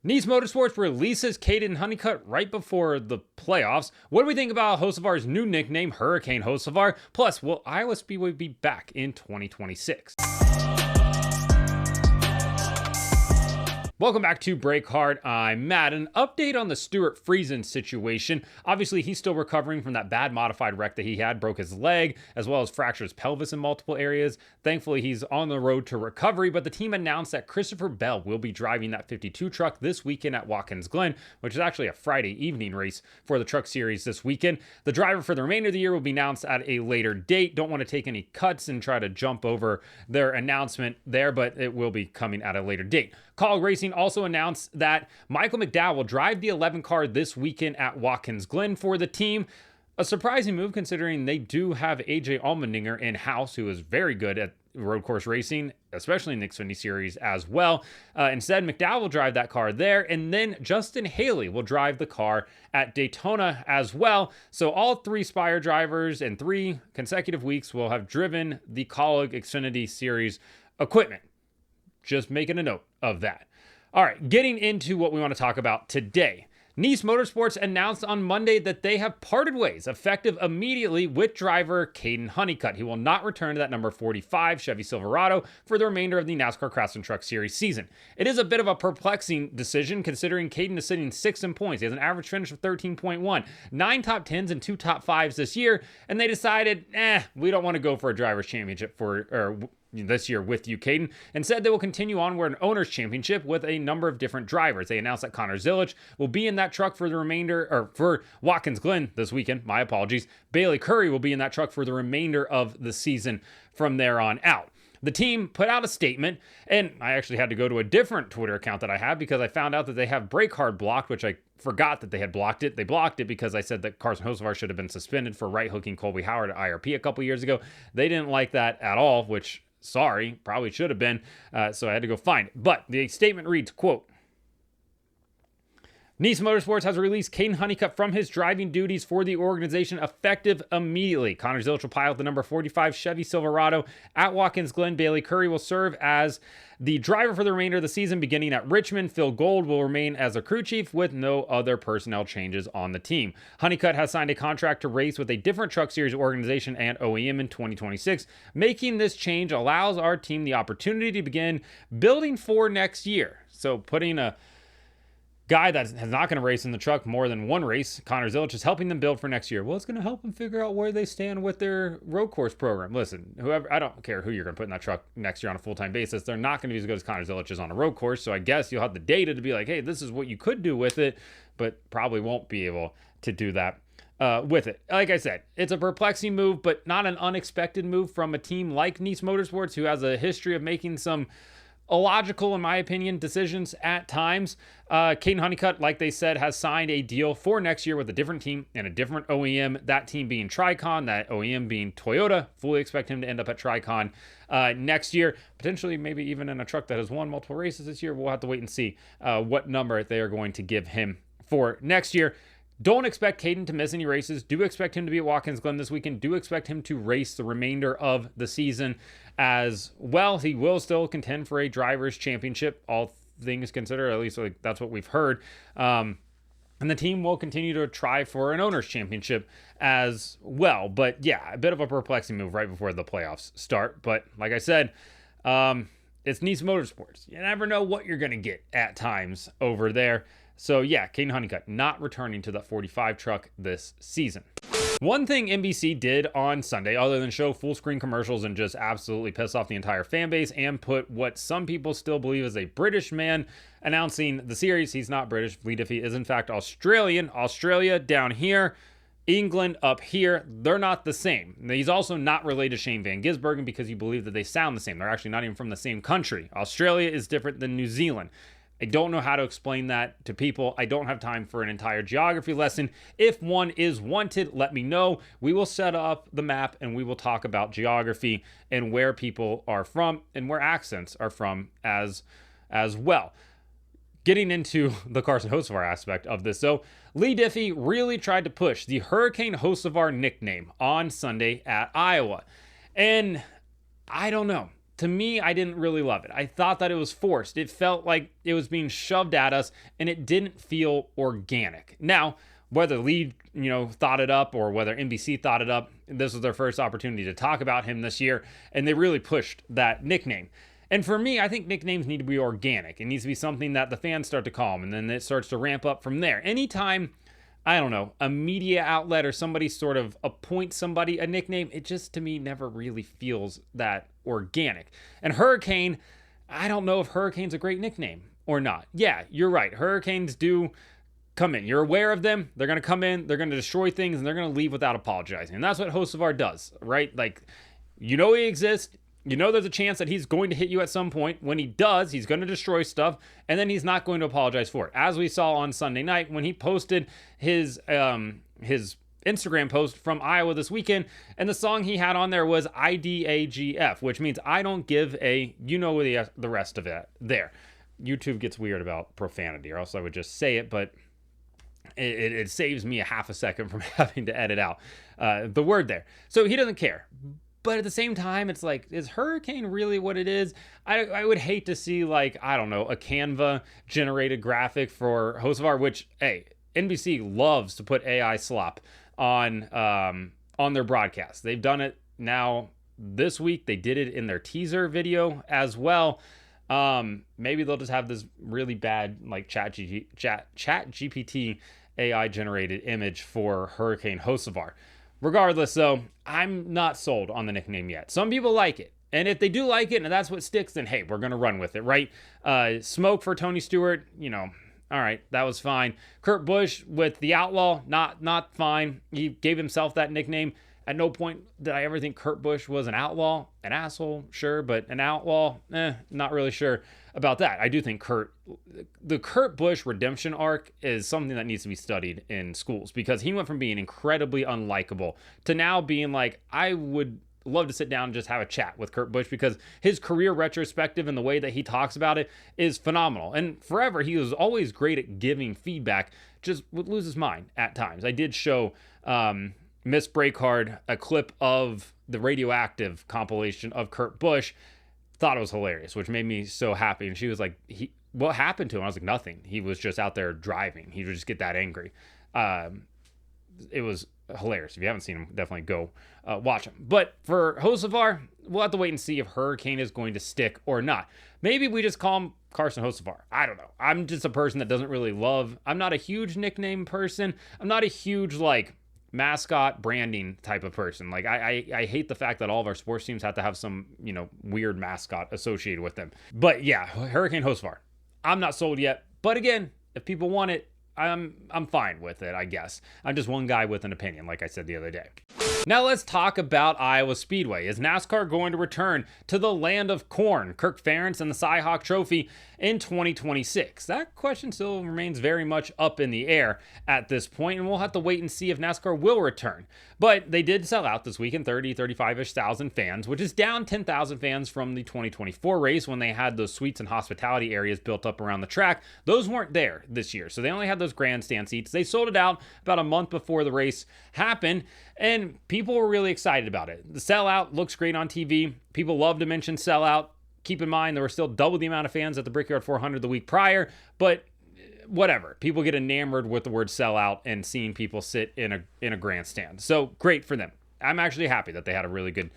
Nice Motorsports releases Kaden Honeycutt right before the playoffs. What do we think about Hocevar's new nickname, Hurricane Hocevar? Plus, will Iowa Speedway be back in 2026? Welcome back to Break Hard. I'm Matt. An update on the Stuart Friesen situation. Obviously, he's still recovering from that bad modified wreck that he had, broke his leg, as well as fractured his pelvis in multiple areas. Thankfully, he's on the road to recovery, but the team announced that Christopher Bell will be driving that 52 truck this weekend at Watkins Glen, which is actually a Friday evening race for the truck series this weekend. The driver for the remainder of the year will be announced at a later date. Don't want to take any cuts and try to jump over their announcement there, but it will be coming at a later date. Kaulig Racing also announced that Michael McDowell will drive the 11 car this weekend at Watkins Glen for the team. A surprising move considering they do have AJ Allmendinger in-house, who is very good at road course racing, especially in the Xfinity Series as well. Instead, McDowell will drive that car there, and then Justin Haley will drive the car at Daytona as well. So all three Spire drivers in 3 consecutive weeks will have driven the Kaulig Xfinity Series equipment. Just making a note of that. All right, getting into what we want to talk about today. Nice Motorsports announced on Monday that they have parted ways, effective immediately, with driver Kaden Honeycutt. He will not return to that number 45 Chevy Silverado for the remainder of the NASCAR Craftsman Truck Series season. It is a bit of a perplexing decision considering Kaden is sitting 6th in points. He has an average finish of 13.1, 9 top 10s and 2 top 5s this year, and they decided, we don't want to go for a driver's championship this year with you, Kaden. Instead, they will continue onward an owner's championship with a number of different drivers. They announced that Connor Zilic will be in that truck for the remainder, or for Watkins Glen this weekend. My apologies. Bailey Curry will be in that truck for the remainder of the season from there on out. The team put out a statement, and I actually had to go to a different Twitter account that I have because I found out that they have Break Hard blocked, which I forgot that they had blocked it. They blocked it because I said that Carson Hocevar should have been suspended for right-hooking Colby Howard at IRP a couple years ago. They didn't like that at all, which sorry, probably should have been, so I had to go find it. But the statement reads, quote, Nice Motorsports has released Kaden Honeycutt from his driving duties for the organization effective immediately. Connor Zilic will pilot the number 45 Chevy Silverado at Watkins Glen. Bailey Curry will serve as the driver for the remainder of the season beginning at Richmond. Phil Gold will remain as a crew chief with no other personnel changes on the team. Honeycutt has signed a contract to race with a different truck series organization and OEM in 2026. Making this change allows our team the opportunity to begin building for next year. So putting a guy that's not going to race in the truck more than one race, Connor Zilic, is helping them build for next year. Well, it's going to help them figure out where they stand with their road course program. Listen, I don't care who you're going to put in that truck next year on a full-time basis. They're not going to be as good as Connor Zilic is on a road course. So I guess you'll have the data to be like, hey, this is what you could do with it, but probably won't be able to do that with it. Like I said, it's a perplexing move, but not an unexpected move from a team like Nice Motorsports, who has a history of making some illogical, in my opinion, decisions at times. Kaden Honeycutt, like they said, has signed a deal for next year with a different team and a different OEM, that team being Tricon, that OEM being Toyota. Fully expect him to end up at Tricon next year, potentially maybe even in a truck that has won multiple races this year. We'll have to wait and see what number they are going to give him for next year. Don't expect Kaden to miss any races. Do expect him to be at Watkins Glen this weekend. Do expect him to race the remainder of the season as well. He will still contend for a driver's championship, all things considered, at least like that's what we've heard. And the team will continue to try for an owner's championship as well. But yeah, a bit of a perplexing move right before the playoffs start. But like I said, it's Nice Motorsports. You never know what you're going to get at times over there. So yeah, Kaden Honeycutt not returning to the 45 truck this season. One thing NBC did on Sunday, other than show full screen commercials and just absolutely piss off the entire fan base and put what some people still believe is a British man announcing the series. He's not British. Lee Diffie is in fact Australian. Australia down here, England up here. They're not the same. He's also not related to Shane Van Gisbergen because you believe that they sound the same. They're actually not even from the same country. Australia is different than New Zealand. I don't know how to explain that to people. I don't have time for an entire geography lesson. If one is wanted, let me know. We will set up the map and we will talk about geography and where people are from and where accents are from as well. Getting into the Carson Hocevar aspect of this, though, Lee Diffie really tried to push the Hurricane Hocevar nickname on Sunday at Iowa. And I don't know. to me, I didn't really love it. I thought that it was forced. It felt like it was being shoved at us, and it didn't feel organic. Now, whether Lee, thought it up or whether NBC thought it up, this was their first opportunity to talk about him this year, and they really pushed that nickname. And for me, I think nicknames need to be organic. It needs to be something that the fans start to call him, and then it starts to ramp up from there. Anytime, I don't know, a media outlet or somebody sort of appoints somebody a nickname, it just, to me, never really feels that organic. And Hurricane, I don't know if Hurricane's a great nickname or not. Yeah, you're right. Hurricanes do come in. You're aware of them. They're going to come in, they're going to destroy things, and they're going to leave without apologizing. And that's what Hocevar does, right? Like, he exists. There's a chance that he's going to hit you at some point. When he does, he's going to destroy stuff, and then he's not going to apologize for it. As we saw on Sunday night when he posted his Instagram post from Iowa this weekend, and the song he had on there was IDAGF, which means I don't give a, the rest of it there. YouTube gets weird about profanity, or else I would just say it, but it saves me a half a second from having to edit out the word there. So he doesn't care. But at the same time, it's like, is Hurricane really what it is? I would hate to see, like, I don't know, a Canva generated graphic for Hocevar, which, hey, NBC loves to put AI slop on their broadcast. They've done it now this week. They did it in their teaser video as well. Maybe they'll just have this really bad, like, chat GPT AI generated image for Hurricane Hocevar. Regardless, though, I'm not sold on the nickname yet. Some people like it. And if they do like it and that's what sticks, then hey, we're going to run with it, right? Smoke for Tony Stewart, all right, that was fine. Kurt Busch with the Outlaw, not fine. He gave himself that nickname. At no point did I ever think Kurt Busch was an outlaw. An asshole, sure, but an outlaw, not really sure about that. I do think the Kurt Busch redemption arc is something that needs to be studied in schools, because he went from being incredibly unlikable to now being like, I would love to sit down and just have a chat with Kurt Busch, because his career retrospective and the way that he talks about it is phenomenal. And forever, he was always great at giving feedback, just would lose his mind at times. I did show Miss Breakhard a clip of the Radioactive compilation of Kurt Busch. Thought it was hilarious, which made me so happy. And she was like, what happened to him? I was like, nothing. He was just out there driving. He would just get that angry. It was hilarious. If you haven't seen him, definitely go watch him. But for Hocevar, we'll have to wait and see if Hurricane is going to stick or not. Maybe we just call him Carson Hocevar. I don't know. I'm just a person that doesn't really I'm not a huge nickname person. I'm not a huge, mascot branding type of person. Like, I hate the fact that all of our sports teams have to have some, weird mascot associated with them. But yeah, Hurricane Hocevar, I'm not sold yet. But again, if people want it, I'm fine with it, I guess. I'm just one guy with an opinion, like I said the other day. Now let's talk about Iowa Speedway. Is NASCAR going to return to the land of corn, Kirk Ferentz and the Cy-Hawk Trophy in 2026? That question still remains very much up in the air at this point, and we'll have to wait and see if NASCAR will return. But they did sell out this weekend, 35-ish thousand fans, which is down 10,000 fans from the 2024 race when they had those suites and hospitality areas built up around the track. Those weren't there this year, so they only had those grandstand seats. They sold it out about a month before the race happened, and people were really excited about it. The sellout looks great on TV. People love to mention sellout. Keep in mind, there were still double the amount of fans at the Brickyard 400 the week prior, but whatever. People get enamored with the word sellout and seeing people sit in a grandstand. So great for them. I'm actually happy that they had a really good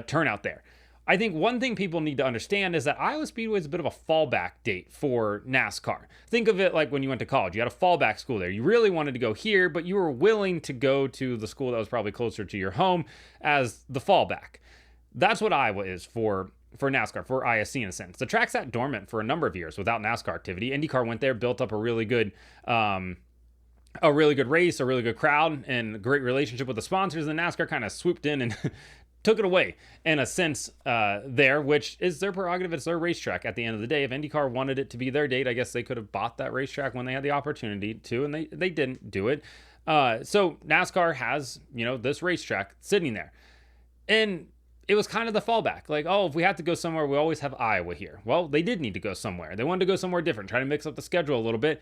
turnout there. I think one thing people need to understand is that Iowa Speedway is a bit of a fallback date for NASCAR. Think of it like when you went to college. You had a fallback school there. You really wanted to go here, but you were willing to go to the school that was probably closer to your home as the fallback. That's what Iowa is for NASCAR, for ISC in a sense. The track sat dormant for a number of years without NASCAR activity. IndyCar went there, built up a really good race, a really good crowd, and a great relationship with the sponsors. And NASCAR kind of swooped in and took it away in a sense there, which is their prerogative. It's their racetrack at the end of the day. If IndyCar wanted it to be their date, I guess they could have bought that racetrack when they had the opportunity to, and they didn't do it. So NASCAR has, this racetrack sitting there. And it was kind of the fallback. Like, oh, if we have to go somewhere, we always have Iowa here. Well, they did need to go somewhere. They wanted to go somewhere different, try to mix up the schedule a little bit.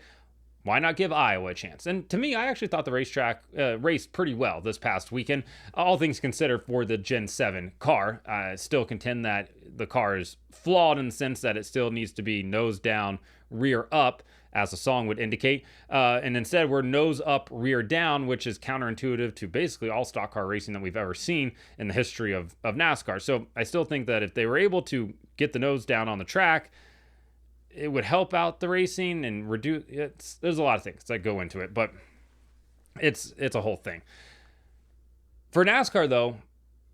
Why not give Iowa a chance? And to me, I actually thought the racetrack raced pretty well this past weekend, all things considered, for the Gen 7 car. I still contend that the car is flawed in the sense that it still needs to be nose down, rear up, as the song would indicate. And instead, we're nose up, rear down, which is counterintuitive to basically all stock car racing that we've ever seen in the history of NASCAR. So I still think that if they were able to get the nose down on the track, it would help out the racing and reduce it. There's a lot of things that go into it, but it's a whole thing. For NASCAR, though,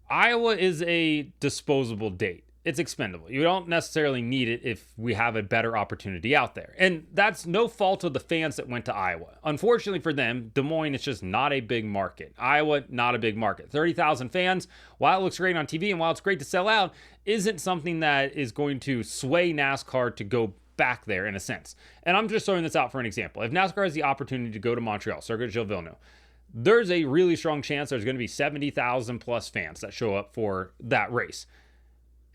Iowa is a disposable date. It's expendable. You don't necessarily need it if we have a better opportunity out there. And that's no fault of the fans that went to Iowa. Unfortunately for them, Des Moines is just not a big market. Iowa, not a big market. 30,000 fans, while it looks great on TV and while it's great to sell out, isn't something that is going to sway NASCAR to go back there in a sense. And I'm just throwing this out for an example. If NASCAR has the opportunity to go to Montreal, Circuit Gilles Villeneuve, there's a really strong chance there's going to be 70,000 plus fans that show up for that race.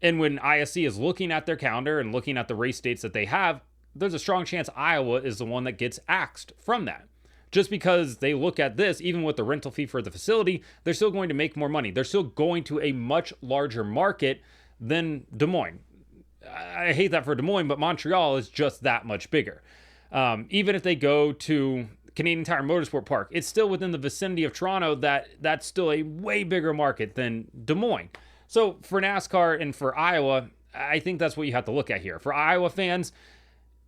And when ISC is looking at their calendar and looking at the race dates that they have, there's a strong chance Iowa is the one that gets axed from that. Just because they look at this, even with the rental fee for the facility, they're still going to make more money. They're still going to a much larger market than Des Moines. I hate that for Des Moines, but Montreal is just that much bigger. Even if they go to Canadian Tire Motorsport Park, it's still within the vicinity of Toronto. That's still a way bigger market than Des Moines. So for NASCAR and for Iowa, I think that's what you have to look at here. For Iowa fans,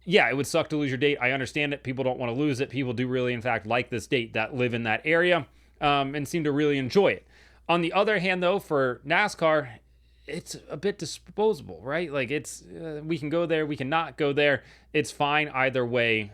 yeah, it would suck to lose your date. I understand it. People don't want to lose it. People do really, in fact, like this date that live in that area and seem to really enjoy it. On the other hand, though, for NASCAR, it's a bit disposable, right? Like it's, we can go there, we can not go there. It's fine either way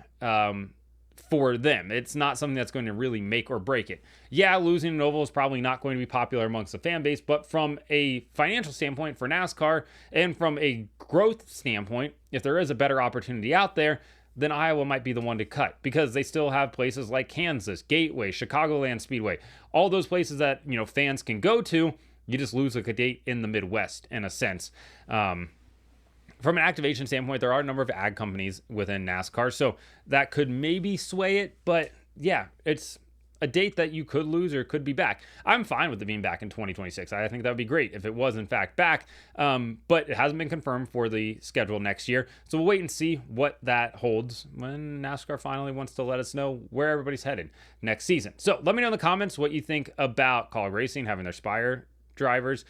for them. It's not something that's going to really make or break it. Yeah, losing an oval is probably not going to be popular amongst the fan base, but from a financial standpoint for NASCAR and from a growth standpoint, if there is a better opportunity out there, then Iowa might be the one to cut because they still have places like Kansas, Gateway, Chicagoland Speedway, all those places that, you know, fans can go to. You just lose a date in the Midwest in a sense. From an activation standpoint, there are a number of ag companies within NASCAR, so that could maybe sway it. But yeah, it's a date that you could lose or could be back. I'm fine with it being back in 2026. I think that would be great if it was in fact back, but it hasn't been confirmed for the schedule next year. So we'll wait and see what that holds when NASCAR finally wants to let us know where everybody's headed next season. So let me know in the comments what you think about College Racing having their Spire drivers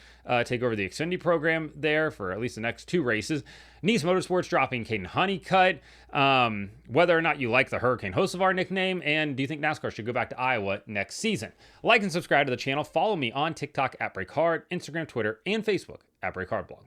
take over the Xfinity program there for at least the next two races. Nice Motorsports dropping Kaden Honeycutt. Whether or not you like the Hurricane Hocevar nickname, and do you think NASCAR should go back to Iowa next season? Like and subscribe to the channel. Follow me on TikTok at BreakHard, Instagram, Twitter, and Facebook at BreakHardBlog.